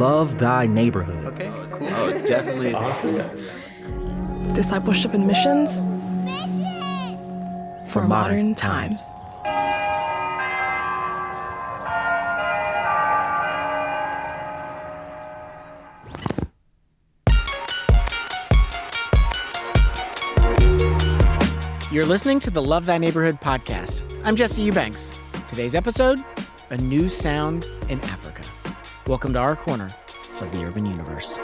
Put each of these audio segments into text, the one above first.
love thy neighborhood. Okay, cool. Oh, definitely. Awesome. Discipleship and missions for modern times. You're listening to the Love Thy Neighborhood podcast. I'm Jesse Eubanks. Today's episode, a new sound in Africa. Welcome to our corner of the urban universe.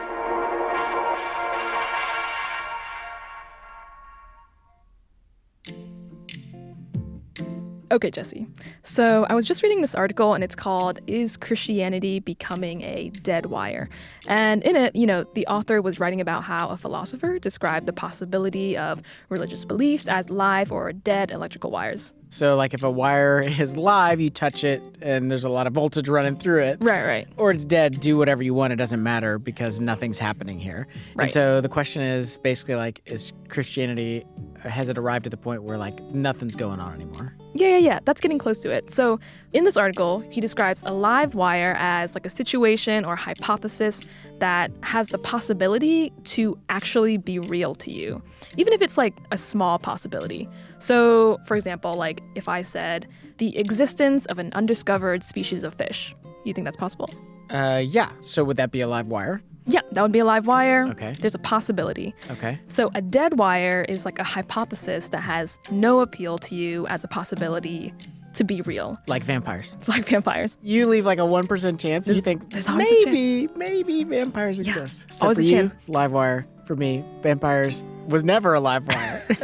Okay, Jesse. So I was just reading this article and it's called, Is Christianity Becoming a Dead Wire? And in it, the author was writing about how a philosopher described the possibility of religious beliefs as live or dead electrical wires. So like if a wire is live, you touch it and there's a lot of voltage running through it. Right. Or it's dead, do whatever you want, it doesn't matter because nothing's happening here. Right. And so the question is basically like, is Christianity, has it arrived at the point where like nothing's going on anymore? Yeah. That's getting close to it. So in this article, he describes a live wire as like a situation or hypothesis that has the possibility to actually be real to you, even if it's like a small possibility. So, for example, like if I said the existence of an undiscovered species of fish, you think that's possible? Yeah. So would that be a live wire? Yeah, that would be a live wire. Okay. There's a possibility. Okay. So a dead wire is like a hypothesis that has no appeal to you as a possibility to be real. Like vampires. Like vampires. You leave like a 1% chance and you think there's always a chance. maybe vampires exist. Except always for a you, chance. live wire. For me, vampires was never a live wire.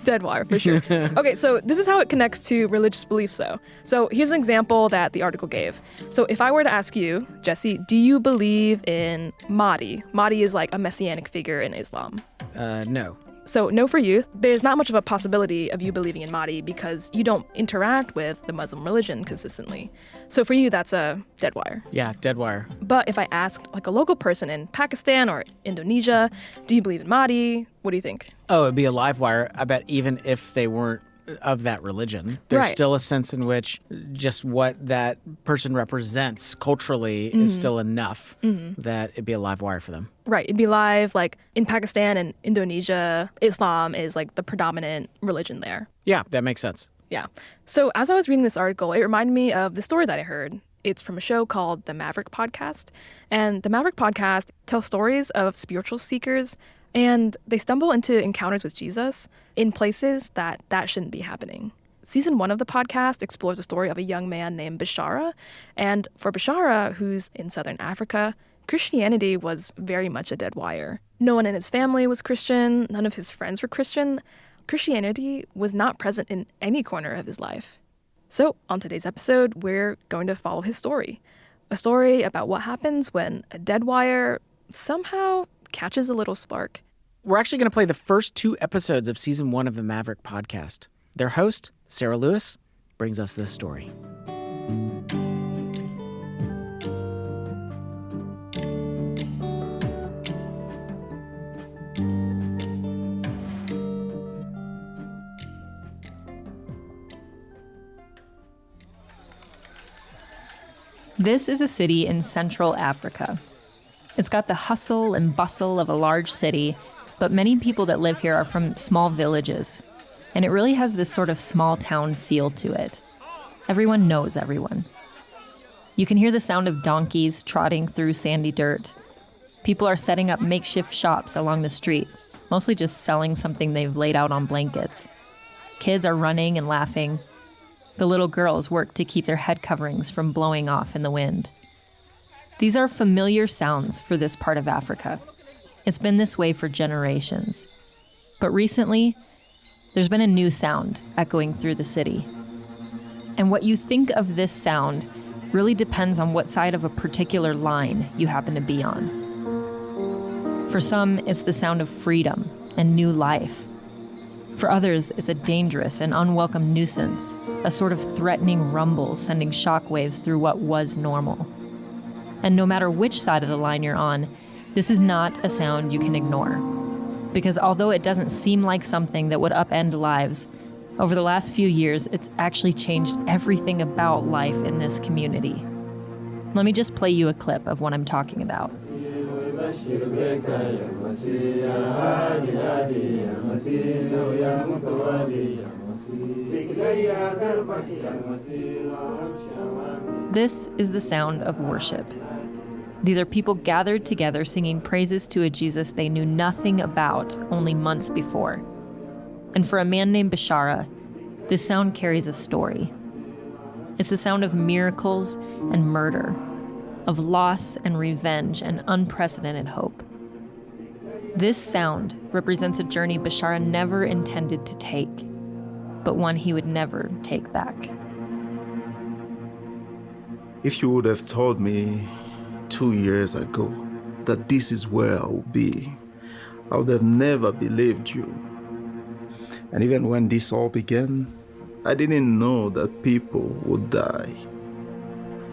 Dead wire, for sure. Okay, so this is how it connects to religious beliefs, though. So here's an example that the article gave. So if I were to ask you, Jesse, do you believe in Mahdi? Mahdi is like a messianic figure in Islam. No. So no for you. There's not much of a possibility of you believing in Mahdi because you don't interact with the Muslim religion consistently. So for you, that's a dead wire. Yeah, dead wire. But if I asked like a local person in Pakistan or Indonesia, do you believe in Mahdi? What do you think? Oh, it'd be a live wire. I bet even if they weren't of that religion, there's Right. still a sense in which just what that person represents culturally is still enough that it'd be a live wire for them. Right, it'd be live. Like in Pakistan and Indonesia, Islam is like the predominant religion there. Yeah, that makes sense. Yeah. So as I was reading this article, it reminded me of the story that I heard. It's from a show called The Maverick Podcast. And The Maverick Podcast tells stories of spiritual seekers, and they stumble into encounters with Jesus in places that shouldn't be happening. Season 1 of the podcast explores the story of a young man named Bishara. And for Bishara, who's in southern Africa, Christianity was very much a dead wire. No one in his family was Christian. None of his friends were Christian. Christianity was not present in any corner of his life. So on today's episode, we're going to follow his story. A story about what happens when a dead wire somehow catches a little spark. We're actually going to play the first 2 episodes of Season 1 of the Maverick Podcast. Their host, Sarah Lewis, brings us this story. This is a city in Central Africa. It's got the hustle and bustle of a large city, but many people that live here are from small villages. And it really has this sort of small town feel to it. Everyone knows everyone. You can hear the sound of donkeys trotting through sandy dirt. People are setting up makeshift shops along the street, mostly just selling something they've laid out on blankets. Kids are running and laughing. The little girls work to keep their head coverings from blowing off in the wind. These are familiar sounds for this part of Africa. It's been this way for generations. But recently, there's been a new sound echoing through the city. And what you think of this sound really depends on what side of a particular line you happen to be on. For some, it's the sound of freedom and new life. For others, it's a dangerous and unwelcome nuisance, a sort of threatening rumble sending shockwaves through what was normal. And no matter which side of the line you're on, this is not a sound you can ignore. Because although it doesn't seem like something that would upend lives, over the last few years, it's actually changed everything about life in this community. Let me just play you a clip of what I'm talking about. This is the sound of worship. These are people gathered together singing praises to a Jesus they knew nothing about only months before. And for a man named Bishara, this sound carries a story. It's the sound of miracles and murder, of loss and revenge and unprecedented hope. This sound represents a journey Bishara never intended to take, but one he would never take back. If you would have told me 2 years ago that this is where I would be, I would have never believed you. And even when this all began, I didn't know that people would die,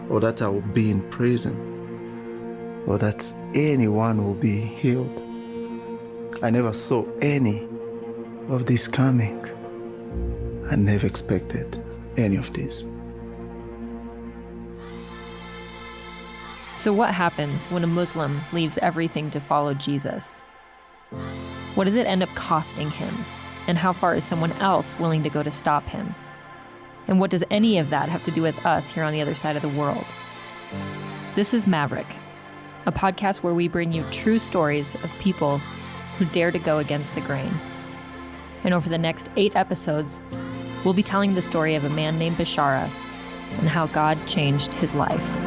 or that I would be in prison, or that anyone would be healed. I never saw any of this coming. I never expected any of this. So what happens when a Muslim leaves everything to follow Jesus? What does it end up costing him? And how far is someone else willing to go to stop him? And what does any of that have to do with us here on the other side of the world? This is Maverick, a podcast where we bring you true stories of people who dare to go against the grain. And over the next 8 episodes, we'll be telling the story of a man named Bishara and how God changed his life.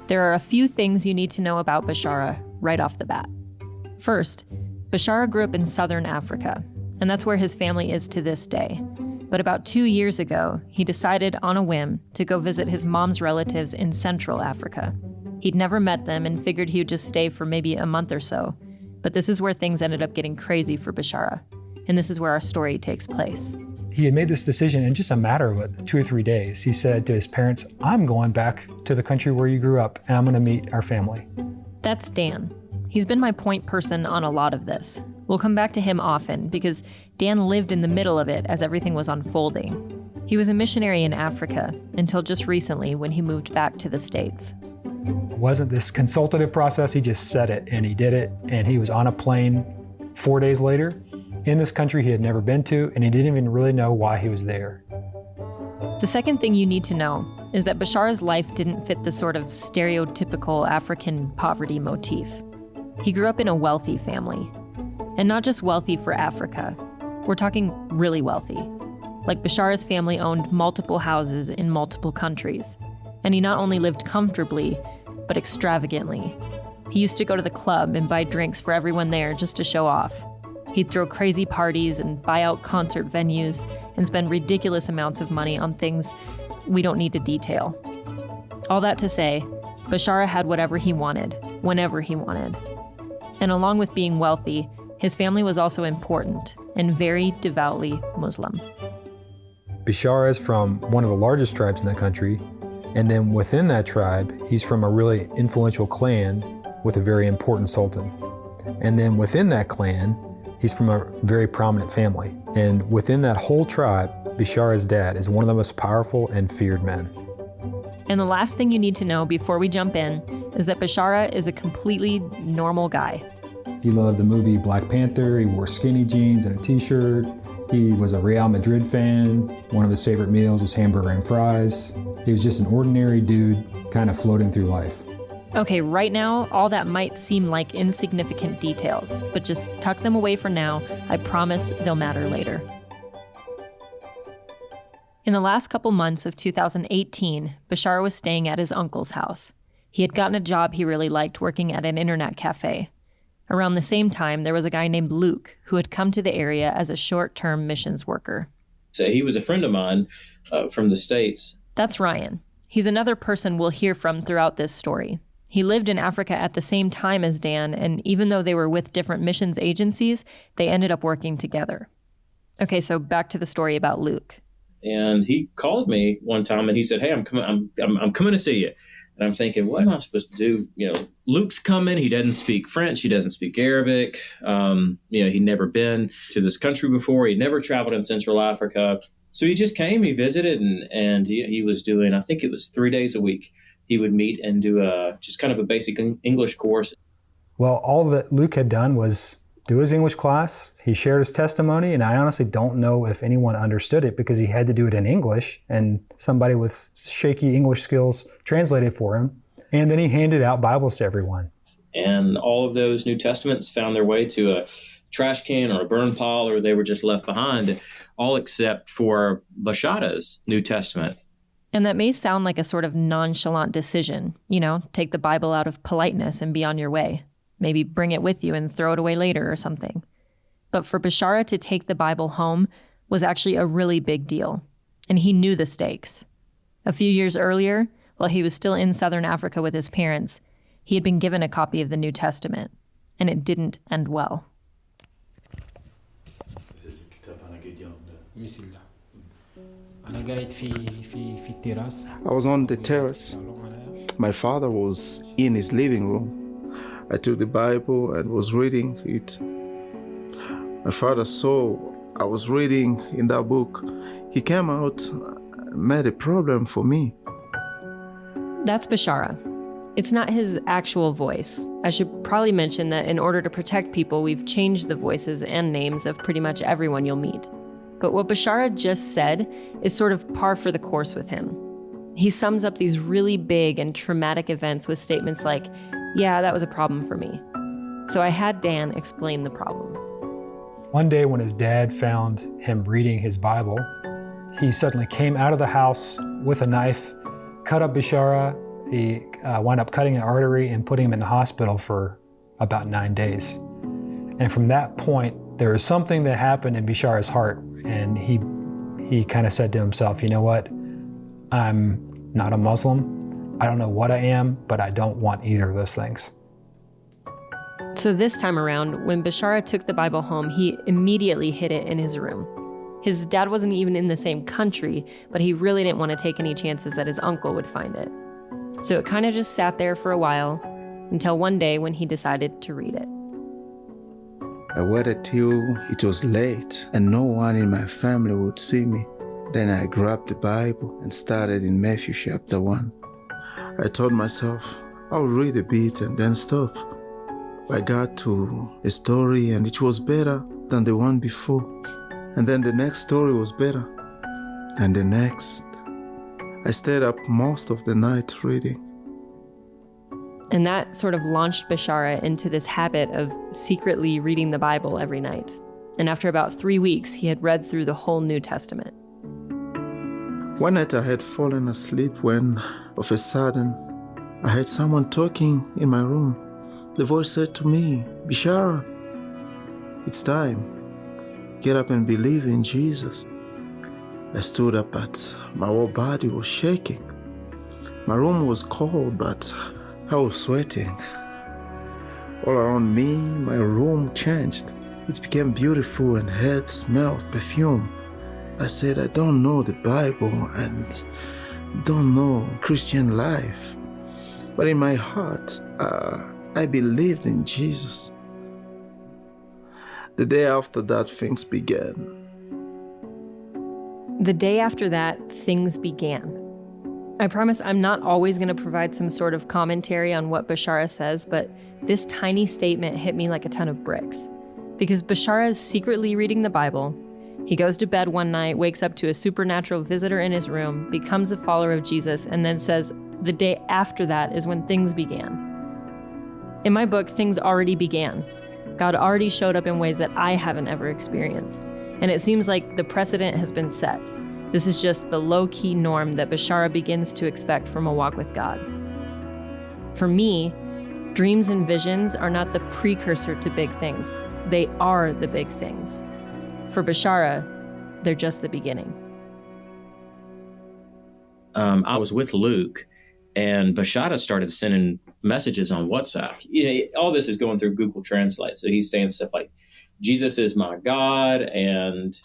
There are a few things you need to know about Bishara right off the bat. First, Bishara grew up in southern Africa, and that's where his family is to this day. But about 2 years ago, he decided on a whim to go visit his mom's relatives in Central Africa. He'd never met them and figured he would just stay for maybe a month or so. But this is where things ended up getting crazy for Bishara, and this is where our story takes place. He had made this decision in just a matter of 2 or 3 days. He said to his parents, I'm going back to the country where you grew up, and I'm going to meet our family. That's Dan. He's been my point person on a lot of this. We'll come back to him often because Dan lived in the middle of it as everything was unfolding. He was a missionary in Africa until just recently when he moved back to the States. It wasn't this consultative process. He just said it, and he did it, and he was on a plane 4 days later in this country he had never been to, and he didn't even really know why he was there. The second thing you need to know is that Bishara's life didn't fit the sort of stereotypical African poverty motif. He grew up in a wealthy family. And not just wealthy for Africa. We're talking really wealthy. Like Bishara's family owned multiple houses in multiple countries. And he not only lived comfortably, but extravagantly. He used to go to the club and buy drinks for everyone there just to show off. He'd throw crazy parties and buy out concert venues and spend ridiculous amounts of money on things we don't need to detail. All that to say, Bishara had whatever he wanted, whenever he wanted. And along with being wealthy, his family was also important and very devoutly Muslim. Bishara is from one of the largest tribes in the country, and then within that tribe, he's from a really influential clan with a very important sultan. And then within that clan, he's from a very prominent family. And within that whole tribe, Bishara's dad is one of the most powerful and feared men. And the last thing you need to know before we jump in is that Bishara is a completely normal guy. He loved the movie Black Panther. He wore skinny jeans and a t-shirt. He was a Real Madrid fan. One of his favorite meals was hamburger and fries. He was just an ordinary dude, kind of floating through life. Okay, right now, all that might seem like insignificant details, but just tuck them away for now. I promise they'll matter later. In the last couple months of 2018, Bishara was staying at his uncle's house. He had gotten a job he really liked working at an internet cafe. Around the same time, there was a guy named Luke who had come to the area as a short-term missions worker. So he was a friend of mine from the States. That's Ryan. He's another person we'll hear from throughout this story. He lived in Africa at the same time as Dan, and even though they were with different missions agencies, they ended up working together. Okay, so back to the story about Luke. And he called me one time and he said, "Hey, I'm coming to see you." And I'm thinking, what am I supposed to do? Luke's coming. He doesn't speak French. He doesn't speak Arabic. He'd never been to this country before. He'd never traveled in Central Africa. So he just came, he visited, and he was doing, I think it was 3 days a week. He would meet and do just kind of a basic English course. Well, all that Luke had done was do his English class. He shared his testimony, and I honestly don't know if anyone understood it because he had to do it in English, and somebody with shaky English skills translated for him. And then he handed out Bibles to everyone. And all of those New Testaments found their way to a trash can or a burn pile, or they were just left behind, all except for Bishara's New Testament. And that may sound like a sort of nonchalant decision, take the Bible out of politeness and be on your way. Maybe bring it with you and throw it away later or something. But for Bishara to take the Bible home was actually a really big deal. And he knew the stakes. A few years earlier, while he was still in Southern Africa with his parents, he had been given a copy of the New Testament, and it didn't end well. I was on the terrace. My father was in his living room. I took the Bible and was reading it. My father saw I was reading in that book. He came out and made a problem for me. That's Bishara. It's not his actual voice. I should probably mention that in order to protect people, we've changed the voices and names of pretty much everyone you'll meet. But what Bishara just said is sort of par for the course with him. He sums up these really big and traumatic events with statements like, "Yeah, that was a problem for me." So I had Dan explain the problem. One day when his dad found him reading his Bible, he suddenly came out of the house with a knife, cut up Bishara. He wound up cutting an artery and putting him in the hospital for about 9 days. And from that point, there was something that happened in Bishara's heart, and he kind of said to himself, "You know what? I'm not a Muslim. I don't know what I am, but I don't want either of those things." So this time around, when Bishara took the Bible home, he immediately hid it in his room. His dad wasn't even in the same country, but he really didn't want to take any chances that his uncle would find it. So it kind of just sat there for a while until one day when he decided to read it. I waited till it was late and no one in my family would see me. Then I grabbed the Bible and started in Matthew chapter 1. I told myself, I'll read a bit and then stop. I got to a story and it was better than the one before. And then the next story was better. And the next. I stayed up most of the night reading. And that sort of launched Bishara into this habit of secretly reading the Bible every night. And after about 3 weeks, he had read through the whole New Testament. One night I had fallen asleep when, of a sudden, I heard someone talking in my room. The voice said to me, "Bishara, it's time. Get up and believe in Jesus." I stood up, but my whole body was shaking. My room was cold, but I was sweating. All around me, my room changed. It became beautiful and had the smell of perfume. I said, I don't know the Bible and don't know Christian life. But in my heart, I believed in Jesus. The day after that, things began. The day after that, things began. I promise I'm not always going to provide some sort of commentary on what Bishara says, but this tiny statement hit me like a ton of bricks. Because Bishara is secretly reading the Bible. He goes to bed one night, wakes up to a supernatural visitor in his room, becomes a follower of Jesus, and then says the day after that is when things began. In my book, things already began. God already showed up in ways that I haven't ever experienced. And it seems like the precedent has been set. This is just the low-key norm that Bishara begins to expect from a walk with God. For me, dreams and visions are not the precursor to big things. They are the big things. For Bishara, they're just the beginning. I was with Luke, And Bishara started sending messages on WhatsApp. All this is going through Google Translate. So he's saying stuff like, Jesus is my God, and,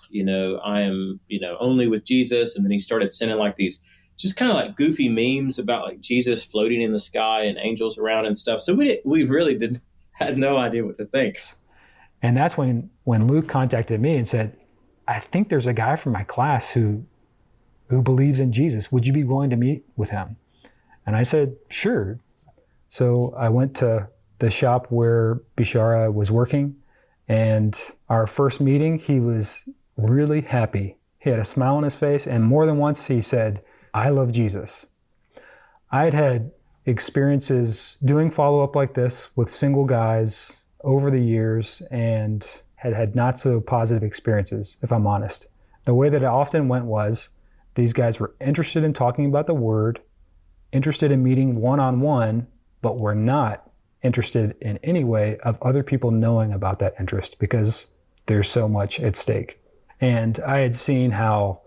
I am, only with Jesus. And then he started sending like these just kind of like goofy memes about like Jesus floating in the sky and angels around and stuff. So we really had no idea what to think. And that's when Luke contacted me and said, I think there's a guy from my class who believes in Jesus. Would you be willing to meet with him? And I said, sure. So I went to the shop where Bishara was working, and our first meeting, he was really happy. He had a smile on his face, and more than once he said, I love Jesus. I'd had experiences doing follow-up like this with single guys over the years and had not so positive experiences, if I'm honest. The way that it often went was these guys were interested in talking about the word, interested in meeting one-on-one, but were not interested in any way of other people knowing about that interest because there's so much at stake. And I had seen how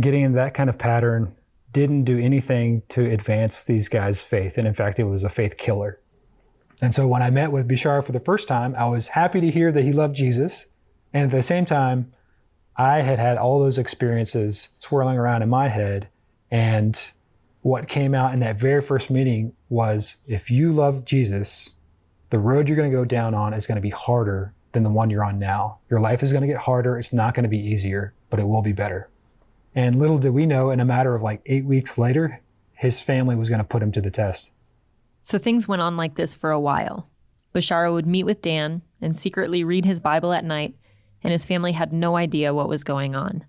getting in that kind of pattern didn't do anything to advance these guys' faith. And in fact, it was a faith killer. And so when I met with Bishara for the first time, I was happy to hear that he loved Jesus. And at the same time, I had had all those experiences swirling around in my head. And what came out in that very first meeting was, if you love Jesus, the road you're going to go down on is going to be harder than the one you're on now. Your life is going to get harder. It's not going to be easier, but it will be better. And little did we know, in a matter of like 8 weeks later, his family was going to put him to the test. So things went on like this for a while. Bishara would meet with Dan and secretly read his Bible at night, and his family had no idea what was going on.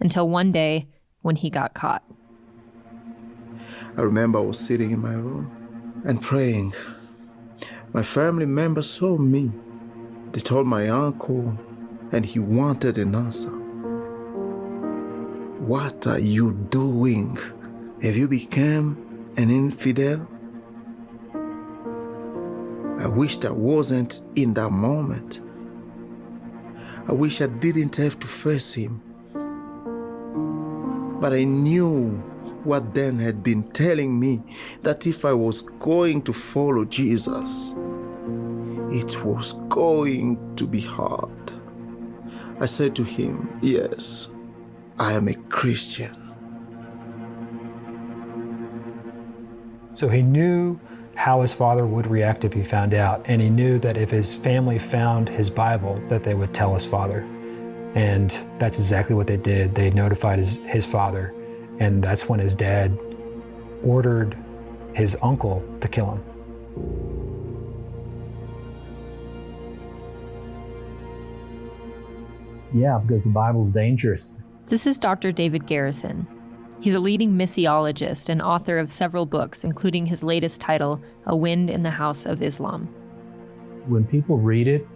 Until one day when he got caught. I remember I was sitting in my room and praying. My family members saw me. They told my uncle, and he wanted an answer. What are you doing? Have you become an infidel? I wished I wasn't in that moment. I wish I didn't have to face him. But I knew what Dan had been telling me, that if I was going to follow Jesus, it was going to be hard. I said to him, yes, I am a Christian. So he knew how his father would react if he found out, and he knew that if his family found his Bible, that they would tell his father. And that's exactly what they did. They notified his father, and that's when his dad ordered his uncle to kill him. Yeah, because the Bible's dangerous. This is Dr. David Garrison. He's a leading missiologist and author of several books, including his latest title, A Wind in the House of Islam. When people read it,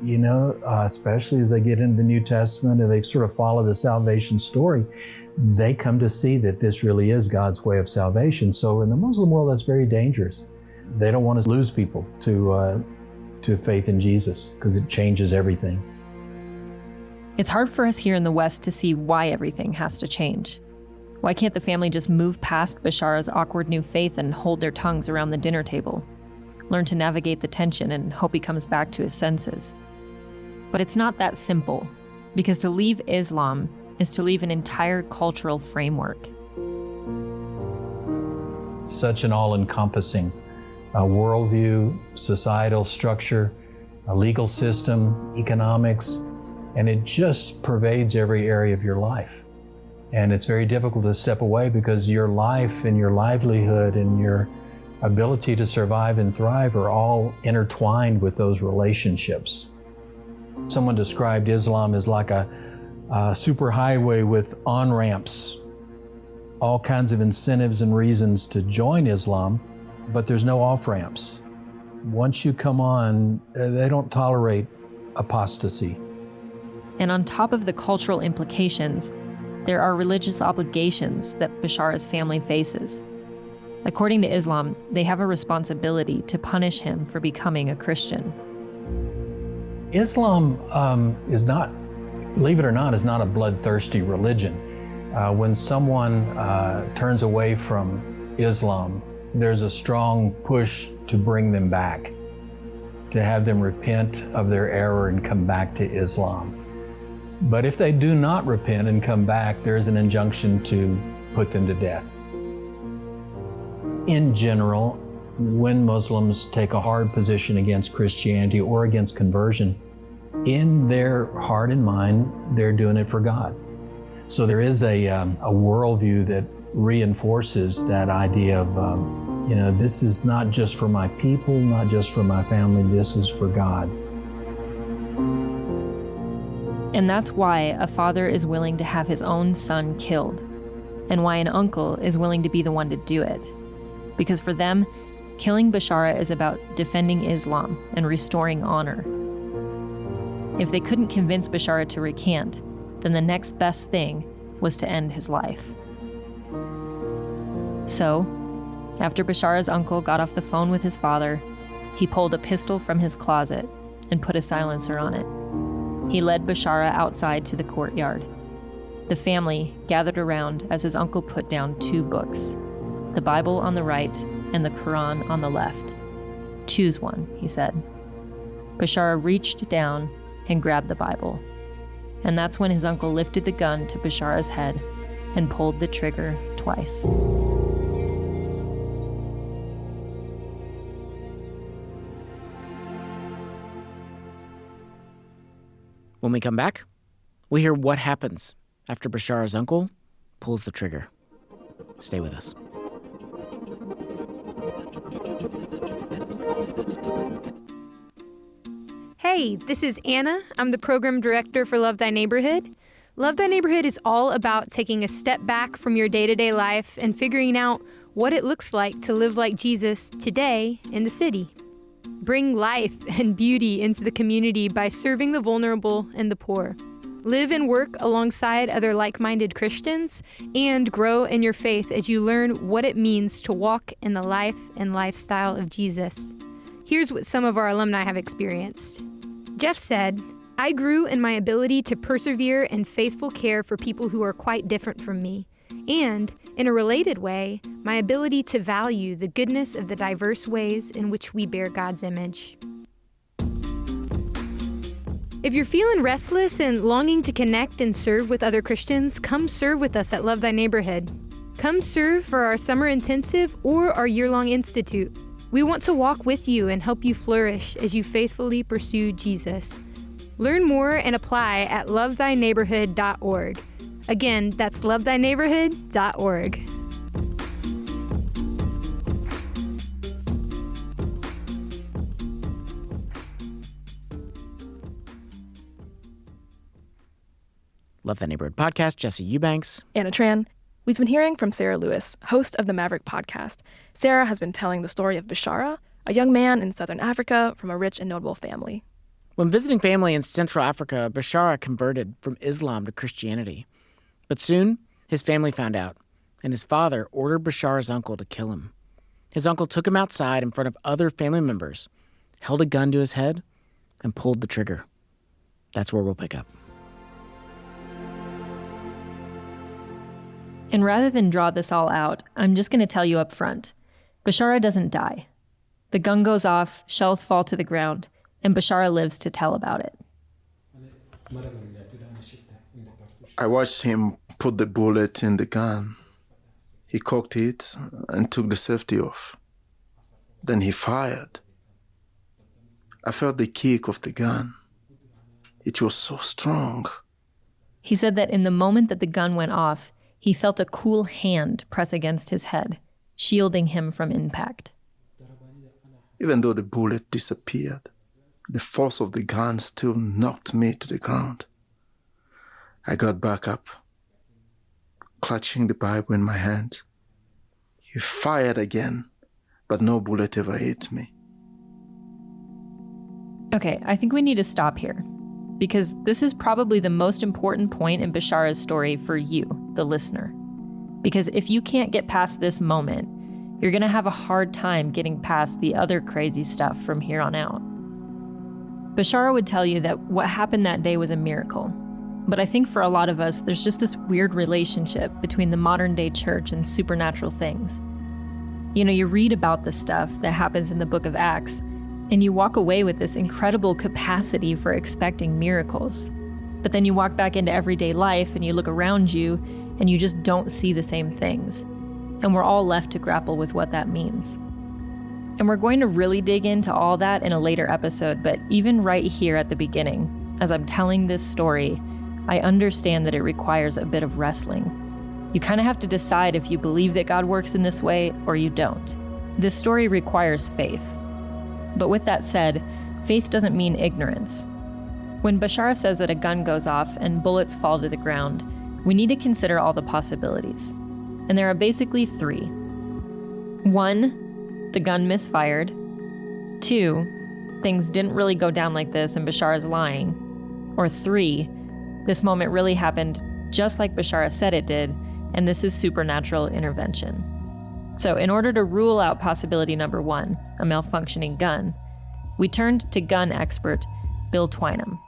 especially as they get into the New Testament and they sort of follow the salvation story, they come to see that this really is God's way of salvation. So in the Muslim world, that's very dangerous. They don't want to lose people to faith in Jesus because it changes everything. It's hard for us here in the West to see why everything has to change. Why can't the family just move past Bishara's awkward new faith and hold their tongues around the dinner table? Learn to navigate the tension and hope he comes back to his senses. But it's not that simple, because to leave Islam is to leave an entire cultural framework. Such an all-encompassing worldview, societal structure, a legal system, economics, and it just pervades every area of your life. And it's very difficult to step away because your life and your livelihood and your ability to survive and thrive are all intertwined with those relationships. Someone described Islam as like a superhighway with on-ramps, all kinds of incentives and reasons to join Islam, but there's no off-ramps. Once you come on, they don't tolerate apostasy. And on top of the cultural implications, there are religious obligations that Bishara's family faces. According to Islam, they have a responsibility to punish him for becoming a Christian. Islam is not, believe it or not, is not a bloodthirsty religion. When someone turns away from Islam, there's a strong push to bring them back, to have them repent of their error and come back to Islam. But if they do not repent and come back, there's an injunction to put them to death. In general, when Muslims take a hard position against Christianity or against conversion, in their heart and mind, they're doing it for God. So there is a worldview that reinforces that idea of, this is not just for my people, not just for my family, this is for God. And that's why a father is willing to have his own son killed, and why an uncle is willing to be the one to do it. Because for them, killing Bishara is about defending Islam and restoring honor. If they couldn't convince Bishara to recant, then the next best thing was to end his life. So, after Bishara's uncle got off the phone with his father, he pulled a pistol from his closet and put a silencer on it. He led Bishara outside to the courtyard. The family gathered around as his uncle put down 2 books, the Bible on the right and the Quran on the left. "Choose one," he said. Bishara reached down and grabbed the Bible. And that's when his uncle lifted the gun to Bishara's head and pulled the trigger twice. When we come back, we hear what happens after Bishara's uncle pulls the trigger. Stay with us. Hey, this is Anna. I'm the program director for Love Thy Neighborhood. Love Thy Neighborhood is all about taking a step back from your day-to-day life and figuring out what it looks like to live like Jesus today in the city. Bring life and beauty into the community by serving the vulnerable and the poor. Live and work alongside other like-minded Christians and grow in your faith as you learn what it means to walk in the life and lifestyle of Jesus. Here's what some of our alumni have experienced. Jeff said, "I grew in my ability to persevere in faithful care for people who are quite different from me, and, in a related way, my ability to value the goodness of the diverse ways in which we bear God's image." If you're feeling restless and longing to connect and serve with other Christians, come serve with us at Love Thy Neighborhood. Come serve for our summer intensive or our year-long institute. We want to walk with you and help you flourish as you faithfully pursue Jesus. Learn more and apply at lovethyneighborhood.org. Again, that's lovethyneighborhood.org. Love Thy Neighborhood podcast, Jesse Eubanks. Anna Tran. We've been hearing from Sarah Lewis, host of the Maverick podcast. Sarah has been telling the story of Bishara, a young man in southern Africa from a rich and notable family. When visiting family in Central Africa, Bishara converted from Islam to Christianity. But soon, his family found out, and his father ordered Bishara's uncle to kill him. His uncle took him outside in front of other family members, held a gun to his head, and pulled the trigger. That's where we'll pick up. And rather than draw this all out, I'm just going to tell you up front. Bishara doesn't die. The gun goes off, shells fall to the ground, and Bishara lives to tell about it. I watched him put the bullet in the gun. He cocked it and took the safety off. Then he fired. I felt the kick of the gun. It was so strong. He said that in the moment that the gun went off, he felt a cool hand press against his head, shielding him from impact. Even though the bullet disappeared, the force of the gun still knocked me to the ground. I got back up, clutching the Bible in my hands. He fired again, but no bullet ever hit me. Okay, I think we need to stop here, because this is probably the most important point in Bishara's story for you, the listener. Because if you can't get past this moment, you're going to have a hard time getting past the other crazy stuff from here on out. Bishara would tell you that what happened that day was a miracle. But I think for a lot of us, there's just this weird relationship between the modern day church and supernatural things. You know, you read about the stuff that happens in the book of Acts, and you walk away with this incredible capacity for expecting miracles. But then you walk back into everyday life and you look around you and you just don't see the same things. And we're all left to grapple with what that means. And we're going to really dig into all that in a later episode, but even right here at the beginning, as I'm telling this story, I understand that it requires a bit of wrestling. You kind of have to decide if you believe that God works in this way or you don't. This story requires faith. But with that said, faith doesn't mean ignorance. When Bishara says that a gun goes off and bullets fall to the ground, we need to consider all the possibilities. And there are basically 3. 1, the gun misfired. 2, things didn't really go down like this and Bishara's lying. Or 3, this moment really happened just like Bishara said it did, and this is supernatural intervention. So in order to rule out possibility number 1, a malfunctioning gun, we turned to gun expert Bill Twynham.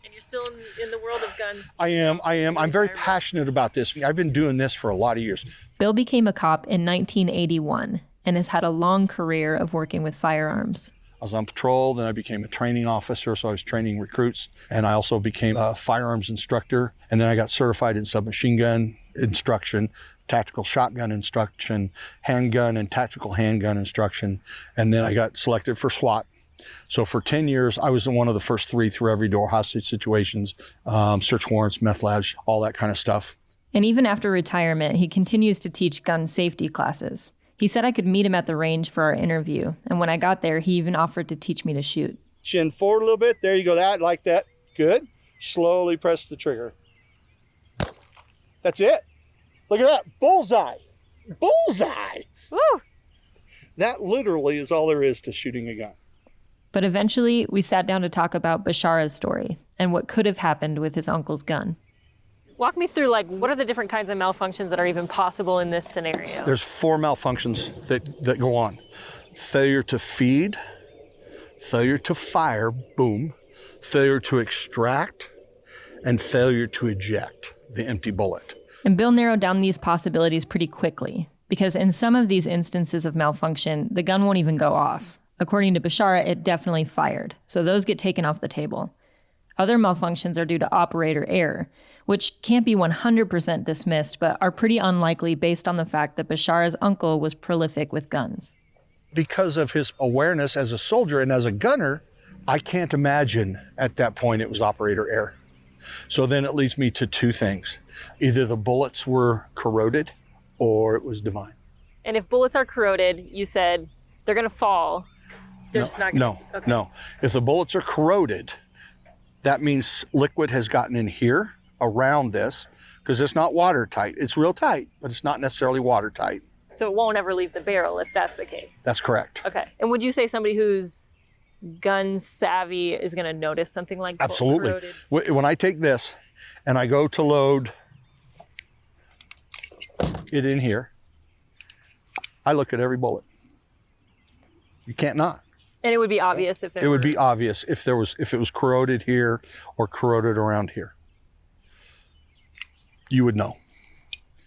And you're still in the world of guns? I am. I'm very passionate about this. I've been doing this for a lot of years. Bill became a cop in 1981 and has had a long career of working with firearms. I was on patrol, then I became a training officer, so I was training recruits, and I also became a firearms instructor, and then I got certified in submachine gun instruction, tactical shotgun instruction, handgun and tactical handgun instruction, and then I got selected for SWAT. So for 10 years, I was in one of the first 3 through every door hostage situations, search warrants, meth labs, all that kind of stuff. And even after retirement, he continues to teach gun safety classes. He said I could meet him at the range for our interview, and when I got there, he even offered to teach me to shoot. Chin forward a little bit. There you go. That, like that. Good. Slowly press the trigger. That's it. Look at that. Bullseye. Bullseye. Woo! That literally is all there is to shooting a gun. But eventually, we sat down to talk about Bishara's story and what could have happened with his uncle's gun. Walk me through, what are the different kinds of malfunctions that are even possible in this scenario? There's 4 malfunctions that go on. Failure to feed, failure to fire, boom, failure to extract, and failure to eject the empty bullet. And Bill narrowed down these possibilities pretty quickly, because in some of these instances of malfunction, the gun won't even go off. According to Bishara, it definitely fired, so those get taken off the table. Other malfunctions are due to operator error, which can't be 100% dismissed, but are pretty unlikely based on the fact that Bishara's uncle was prolific with guns. Because of his awareness as a soldier and as a gunner, I can't imagine at that point it was operator error. So then it leads me to 2 things. Either the bullets were corroded or it was divine. And if bullets are corroded, you said they're going to fall. No. If the bullets are corroded, that means liquid has gotten in here around this, because it's not watertight. It's real tight, but it's not necessarily watertight. So it won't ever leave the barrel if that's the case? That's correct. Okay. And would you say somebody who's gun savvy is going to notice something like that? Absolutely. Corroded? When I take this and I go to load it in here, I look at every bullet. You can't not. And it would be obvious if it would be obvious if it was corroded here or corroded around here. You would know.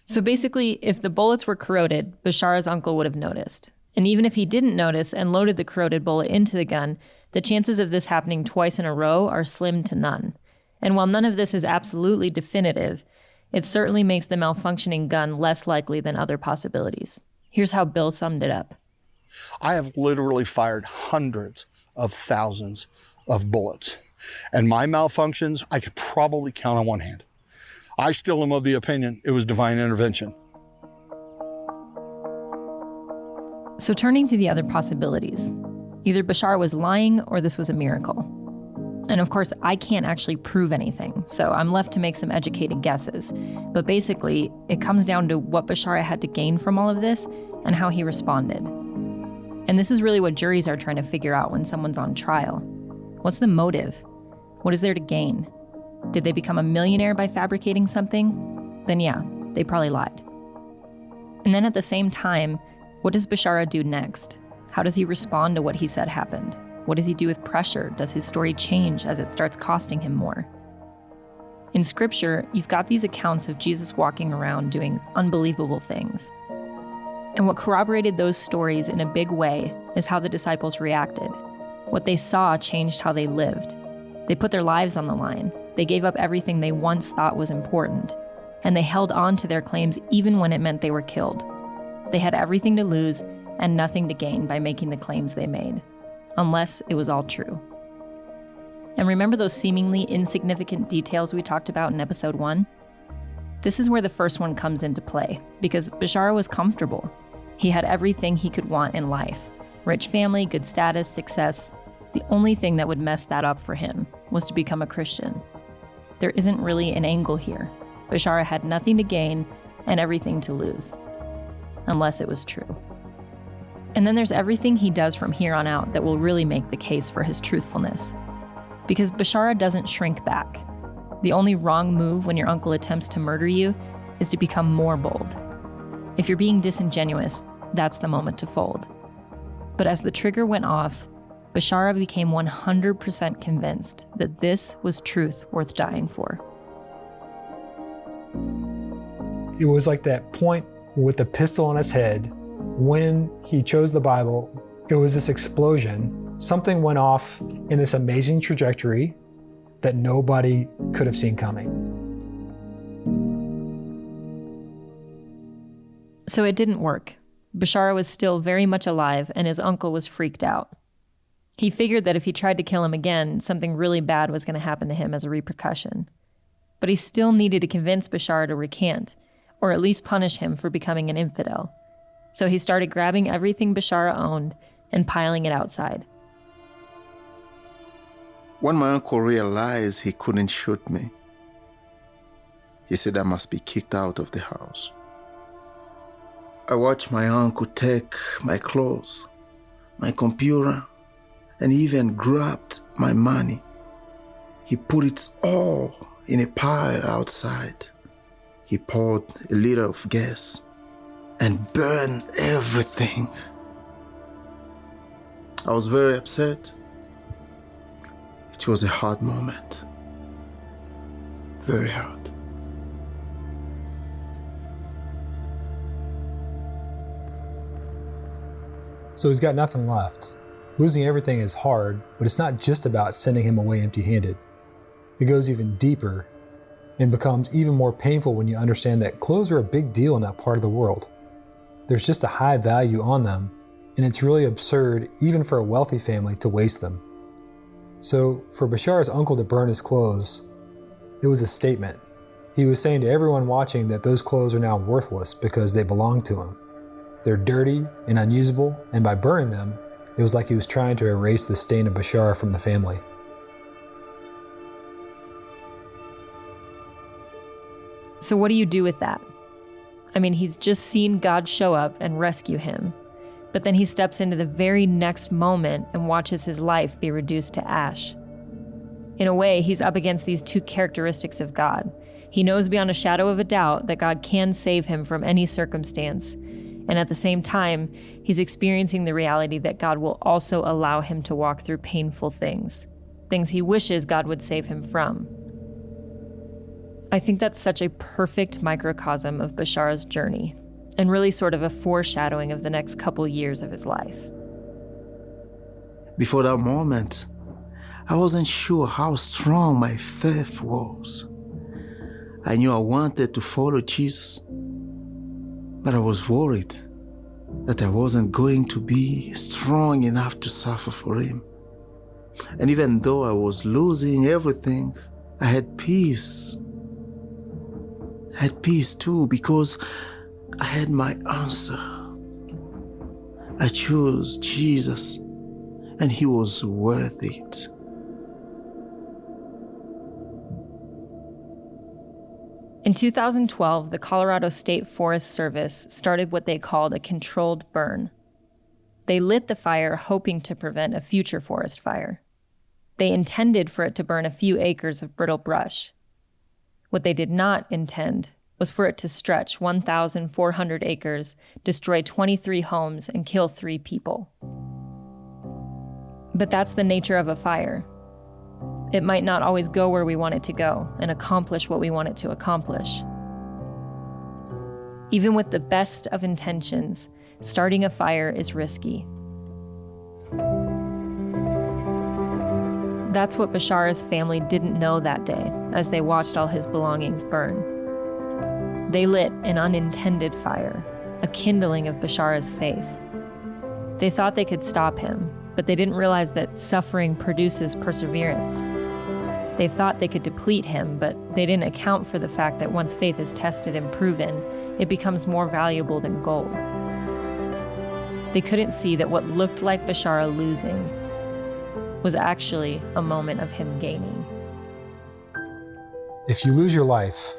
So basically, if the bullets were corroded, Bishara's uncle would have noticed. And even if he didn't notice and loaded the corroded bullet into the gun, the chances of this happening twice in a row are slim to none. And while none of this is absolutely definitive, it certainly makes the malfunctioning gun less likely than other possibilities. Here's how Bill summed it up. I have literally fired hundreds of thousands of bullets. And my malfunctions, I could probably count on one hand. I still am of the opinion it was divine intervention. So turning to the other possibilities, either Bishara was lying or this was a miracle. And of course, I can't actually prove anything, so I'm left to make some educated guesses. But basically, it comes down to what Bishara had to gain from all of this and how he responded. And this is really what juries are trying to figure out when someone's on trial. What's the motive? What is there to gain? Did they become a millionaire by fabricating something? Then yeah, they probably lied. And then at the same time, what does Bishara do next? How does he respond to what he said happened? What does he do with pressure? Does his story change as it starts costing him more? In scripture, you've got these accounts of Jesus walking around doing unbelievable things. And what corroborated those stories in a big way is how the disciples reacted. What they saw changed how they lived. They put their lives on the line. They gave up everything they once thought was important. And they held on to their claims even when it meant they were killed. They had everything to lose and nothing to gain by making the claims they made, unless it was all true. And remember those seemingly insignificant details we talked about in episode 1? This is where the first one comes into play, because Bishara was comfortable. He had everything he could want in life: rich family, good status, success. The only thing that would mess that up for him was to become a Christian. There isn't really an angle here. Bishara had nothing to gain and everything to lose, unless it was true. And then there's everything he does from here on out that will really make the case for his truthfulness. Because Bishara doesn't shrink back. The only wrong move when your uncle attempts to murder you is to become more bold. If you're being disingenuous, that's the moment to fold. But as the trigger went off, Bishara became 100% convinced that this was truth worth dying for. It was like that point with the pistol on his head. When he chose the Bible, it was this explosion. Something went off in this amazing trajectory that nobody could have seen coming. So it didn't work. Bishara was still very much alive, and his uncle was freaked out. He figured that if he tried to kill him again, something really bad was going to happen to him as a repercussion. But he still needed to convince Bishara to recant, or at least punish him for becoming an infidel. So he started grabbing everything Bishara owned and piling it outside. When my uncle realized he couldn't shoot me, he said I must be kicked out of the house. I watched my uncle take my clothes, my computer, and even grabbed my money. He put it all in a pile outside. He poured a liter of gas and burned everything. I was very upset. It was a hard moment. Very hard. So he's got nothing left. Losing everything is hard, but it's not just about sending him away empty-handed. It goes even deeper and becomes even more painful when you understand that clothes are a big deal in that part of the world. There's just a high value on them, and it's really absurd even for a wealthy family to waste them. So for Bishara's uncle to burn his clothes, it was a statement. He was saying to everyone watching that those clothes are now worthless because they belong to him. They're dirty and unusable, and by burning them, it was like he was trying to erase the stain of Bishara from the family. So what do you do with that? I mean, he's just seen God show up and rescue him, but then he steps into the very next moment and watches his life be reduced to ash. In a way, he's up against these two characteristics of God. He knows beyond a shadow of a doubt that God can save him from any circumstance, and at the same time, he's experiencing the reality that God will also allow him to walk through painful things he wishes God would save him from. I think that's such a perfect microcosm of Bishara's journey, and really sort of a foreshadowing of the next couple years of his life. Before that moment, I wasn't sure how strong my faith was. I knew I wanted to follow Jesus, but I was worried that I wasn't going to be strong enough to suffer for him. And even though I was losing everything, I had peace. I had peace too, because I had my answer. I chose Jesus, and he was worth it. In 2012, the Colorado State Forest Service started what they called a controlled burn. They lit the fire hoping to prevent a future forest fire. They intended for it to burn a few acres of brittle brush. What they did not intend was for it to stretch 1,400 acres, destroy 23 homes, and kill 3 people. But that's the nature of a fire. It might not always go where we want it to go and accomplish what we want it to accomplish. Even with the best of intentions, starting a fire is risky. That's what Bishara's family didn't know that day as they watched all his belongings burn. They lit an unintended fire, a kindling of Bishara's faith. They thought they could stop him, but they didn't realize that suffering produces perseverance. They thought they could deplete him, but they didn't account for the fact that once faith is tested and proven, it becomes more valuable than gold. They couldn't see that what looked like Bishara losing was actually a moment of him gaining. If you lose your life,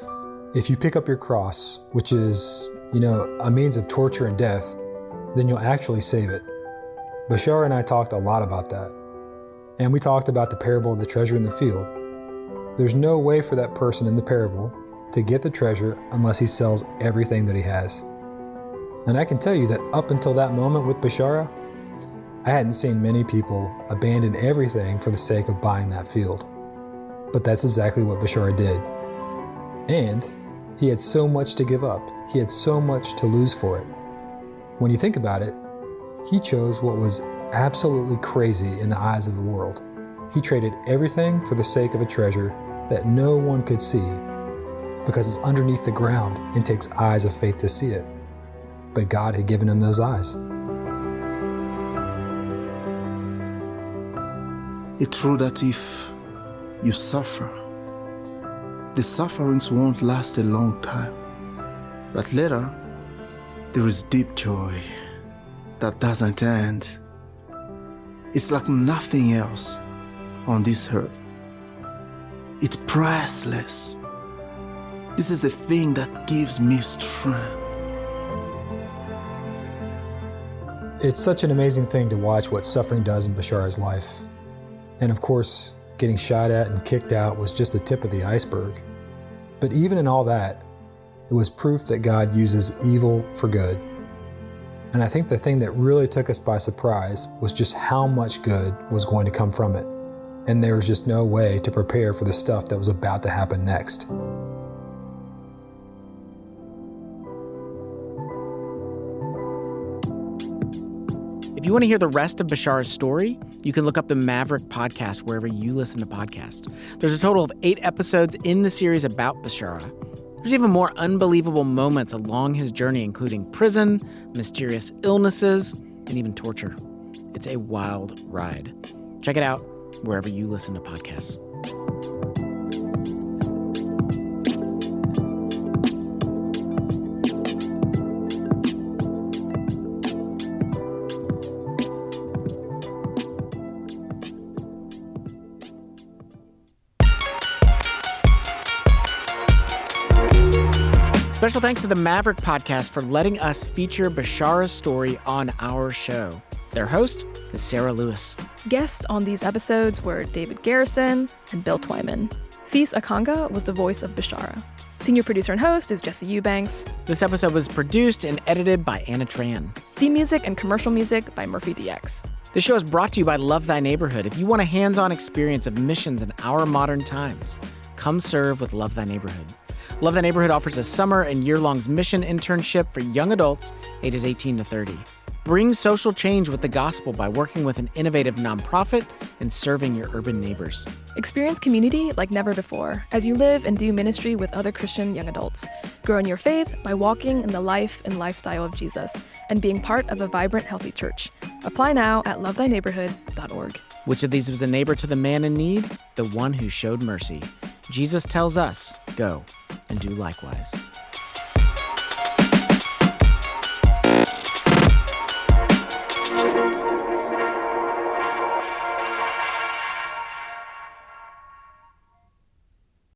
if you pick up your cross, which is, a means of torture and death, then you'll actually save it. Bishara and I talked a lot about that. And we talked about the parable of the treasure in the field. There's no way for that person in the parable to get the treasure unless he sells everything that he has. And I can tell you that up until that moment with Bishara, I hadn't seen many people abandon everything for the sake of buying that field. But that's exactly what Bishara did. And he had so much to give up. He had so much to lose for it. When you think about it, he chose what was absolutely crazy in the eyes of the world. He traded everything for the sake of a treasure that no one could see because it's underneath the ground and takes eyes of faith to see it. But God had given him those eyes. It's true that if you suffer, the sufferings won't last a long time. But later, there is deep joy that doesn't end. It's like nothing else on this earth. It's priceless. This is the thing that gives me strength. It's such an amazing thing to watch what suffering does in Bishara's life. And of course, getting shot at and kicked out was just the tip of the iceberg. But even in all that, it was proof that God uses evil for good. And I think the thing that really took us by surprise was just how much good was going to come from it. And there was just no way to prepare for the stuff that was about to happen next. If you want to hear the rest of Bishara's story, you can look up the Maverick podcast wherever you listen to podcasts. There's a total of 8 episodes in the series about Bishara. There's even more unbelievable moments along his journey, including prison, mysterious illnesses, and even torture. It's a wild ride. Check it out wherever you listen to podcasts. Special thanks to the Maverick podcast for letting us feature Bishara's story on our show. Their host is Sarah Lewis. Guests on these episodes were David Garrison and Bill Twyman. Fis Akanga was the voice of Bishara. Senior producer and host is Jesse Eubanks. This episode was produced and edited by Anna Tran. Theme music and commercial music by Murphy DX. This show is brought to you by Love Thy Neighborhood. If you want a hands-on experience of missions in our modern times, come serve with Love Thy Neighborhood. Love Thy Neighborhood offers a summer and year-long mission internship for young adults ages 18 to 30. Bring social change with the gospel by working with an innovative nonprofit and serving your urban neighbors. Experience community like never before as you live and do ministry with other Christian young adults. Grow in your faith by walking in the life and lifestyle of Jesus and being part of a vibrant, healthy church. Apply now at lovethyneighborhood.org. Which of these was a neighbor to the man in need? The one who showed mercy. Jesus tells us, go and do likewise.